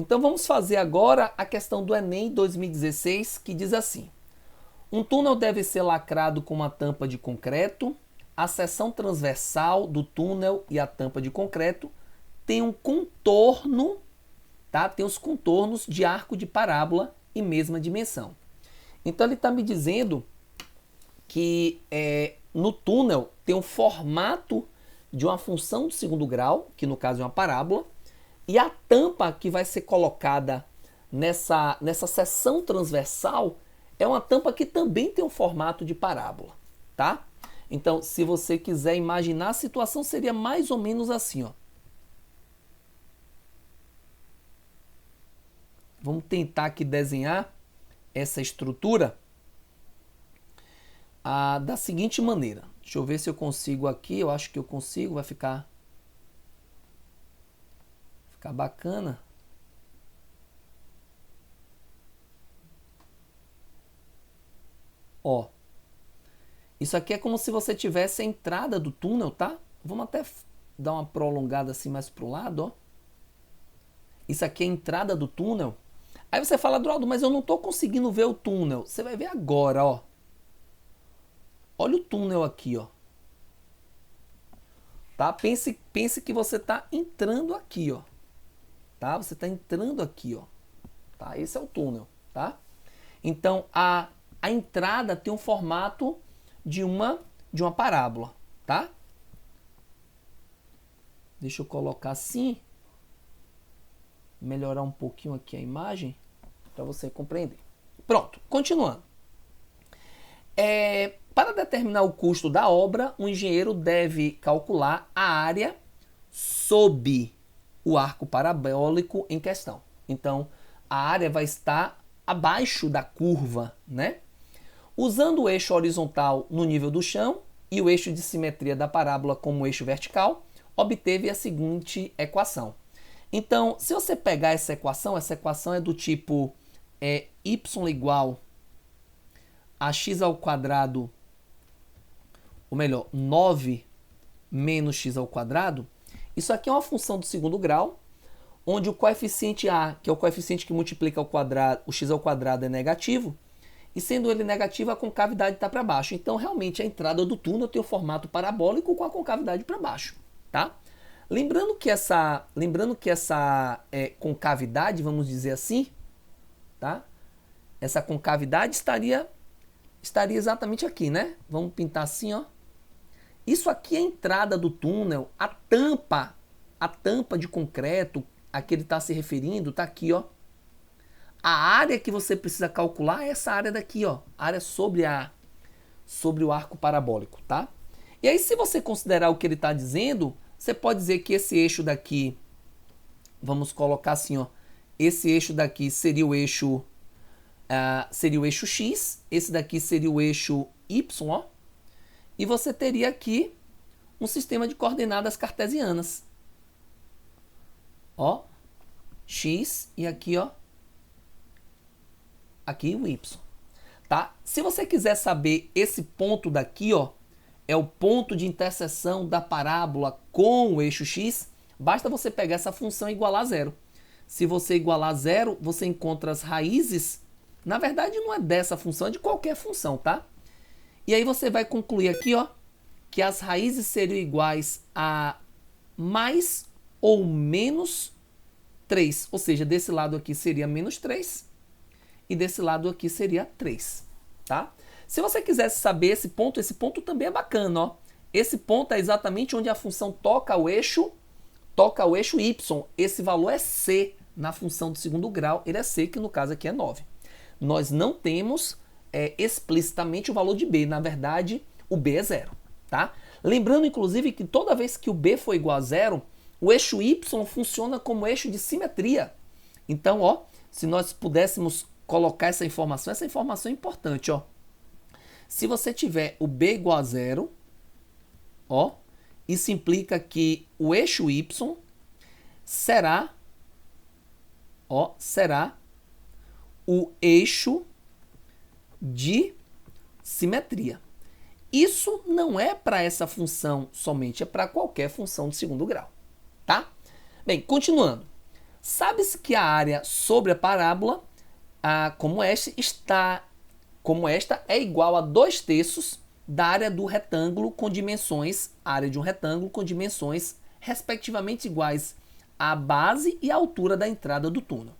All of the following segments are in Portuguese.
Então vamos fazer agora a questão do Enem 2016, que diz assim: um túnel deve ser lacrado com uma tampa de concreto. A seção transversal do túnel e a tampa de concreto tem um contorno, tá? Tem os contornos de arco de parábola e mesma dimensão. Então ele está me dizendo que no túnel tem um formato de uma função de segundo grau, que no caso é uma parábola, e a tampa que vai ser colocada nessa seção transversal é uma tampa que também tem um formato de parábola, tá? Então, se você quiser imaginar, a situação seria mais ou menos assim, ó. Vamos tentar aqui desenhar essa estrutura da seguinte maneira. Deixa eu ver se eu consigo aqui. Eu acho que eu consigo, vai ficar bacana. Ó. Isso aqui é como se você tivesse a entrada do túnel, tá? Vamos até dar uma prolongada assim mais pro lado, ó. Isso aqui é a entrada do túnel. Aí você fala, Adroaldo, mas eu não tô conseguindo ver o túnel. Você vai ver agora, ó. Olha o túnel aqui, ó. Tá? Pense que você tá entrando aqui, ó. Tá? Você tá entrando aqui, ó. Tá? Esse é o túnel, tá? Então, a entrada tem um formato de uma parábola, tá? Deixa eu colocar assim, melhorar um pouquinho aqui a imagem para você compreender. Pronto, continuando. Para determinar o custo da obra, o engenheiro deve calcular a área sob o arco parabólico em questão. Então, a área vai estar abaixo da curva, né? Usando o eixo horizontal no nível do chão e o eixo de simetria da parábola como eixo vertical, obteve a seguinte equação. Então, se você pegar essa equação é do tipo y igual a x ao quadrado, ou melhor, 9 menos x ao quadrado. Isso aqui é uma função do segundo grau, onde o coeficiente a, que é o coeficiente que multiplica o x ao quadrado, é negativo, e sendo ele negativo, a concavidade está para baixo. Então, realmente, a entrada do túnel tem o formato parabólico com a concavidade para baixo, tá? Lembrando que essa concavidade, vamos dizer assim, tá? Essa concavidade estaria exatamente aqui, né? Vamos pintar assim, ó. Isso aqui é a entrada do túnel, a tampa de concreto a que ele está se referindo, tá aqui, ó. A área que você precisa calcular é essa área daqui, ó. A área sobre o arco parabólico, tá? E aí, se você considerar o que ele está dizendo, você pode dizer que esse eixo daqui, vamos colocar assim, ó. Esse eixo daqui seria o eixo X, esse daqui seria o eixo Y, ó. E você teria aqui um sistema de coordenadas cartesianas. Ó, X e aqui, ó, aqui o Y, tá? Se você quiser saber esse ponto daqui, ó, é o ponto de interseção da parábola com o eixo X, basta você pegar essa função e igualar a zero. Se você igualar a zero, você encontra as raízes. Na verdade, não é dessa função, é de qualquer função, tá? E aí você vai concluir aqui, ó, que as raízes seriam iguais a mais ou menos 3. Ou seja, desse lado aqui seria menos 3 e desse lado aqui seria 3, tá? Se você quisesse saber esse ponto também é bacana, ó. Esse ponto é exatamente onde a função toca o eixo Y. Esse valor é C na função do segundo grau, ele é C, que no caso aqui é 9. Nós não temos explicitamente o valor de B, na verdade o B é 0, tá? Lembrando inclusive que toda vez que o B for igual a 0, o eixo Y funciona como eixo de simetria. Então, ó, se nós pudéssemos colocar essa informação é importante, ó. Se você tiver o B igual a 0, ó, isso implica que o eixo Y será o eixo de simetria. Isso não é para essa função somente, é para qualquer função de segundo grau, tá? Bem, continuando. Sabe-se que a área sobre a parábola, como esta é igual a 2/3 da área do retângulo com dimensões, a área de um retângulo com dimensões respectivamente iguais à base e à altura da entrada do túnel.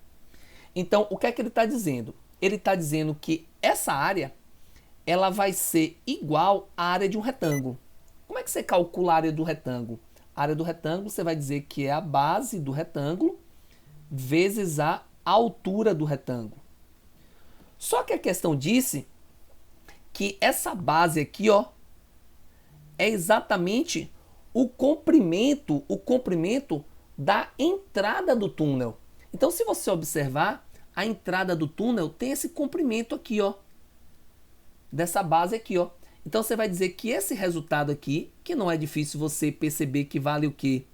Então, o que é que ele está dizendo? Ele está dizendo que essa área ela vai ser igual à área de um retângulo. Como é que você calcula a área do retângulo? A área do retângulo você vai dizer que é a base do retângulo vezes a altura do retângulo. Só que a questão disse que essa base aqui, ó, é exatamente o comprimento da entrada do túnel. Então, se você observar, a entrada do túnel tem esse comprimento aqui, ó, dessa base aqui, ó. Então, você vai dizer que esse resultado aqui, que não é difícil você perceber que vale o quê?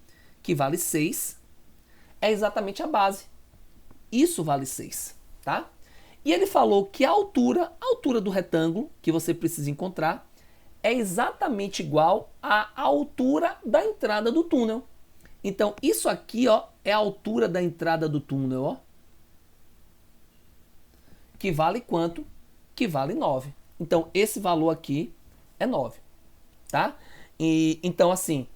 Que vale 6, é exatamente a base. Isso vale 6, tá? E ele falou que a altura do retângulo que você precisa encontrar é exatamente igual à altura da entrada do túnel. Então, isso aqui, ó, é a altura da entrada do túnel, ó. Que vale quanto? Que vale 9. Então, esse valor aqui é 9, tá? Então, assim,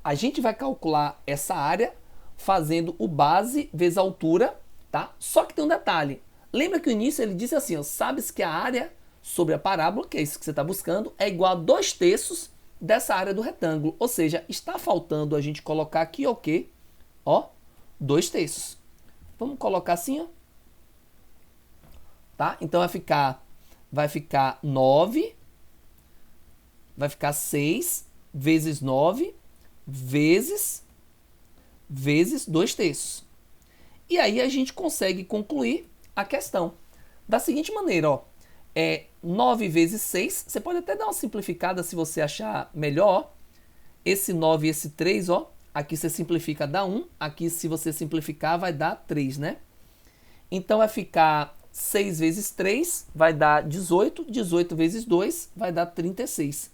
a gente vai calcular essa área fazendo o base vezes a altura, tá? Só que tem um detalhe. Lembra que no início ele disse assim, ó, sabe-se que a área sobre a parábola, que é isso que você está buscando, é igual a 2/3 dessa área do retângulo. Ou seja, está faltando a gente colocar aqui o quê? Ó, 2/3. Vamos colocar assim, ó. Tá? Então vai ficar 9, vai ficar 6 vezes 9 vezes 2/3. E aí a gente consegue concluir a questão da seguinte maneira, ó. 9 vezes 6, você pode até dar uma simplificada se você achar melhor. Esse 9 e esse 3, ó, aqui você simplifica, dá 1. Aqui, se você simplificar, vai dar 3, né? Então, vai ficar 6 vezes 3, vai dar 18. 18 vezes 2, vai dar 36.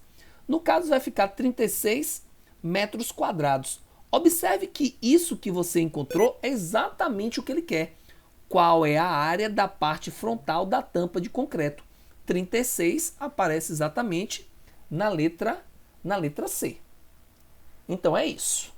No caso, vai ficar 36 metros quadrados. Observe que isso que você encontrou é exatamente o que ele quer. Qual é a área da parte frontal da tampa de concreto? 36 aparece exatamente na letra C. Então é isso.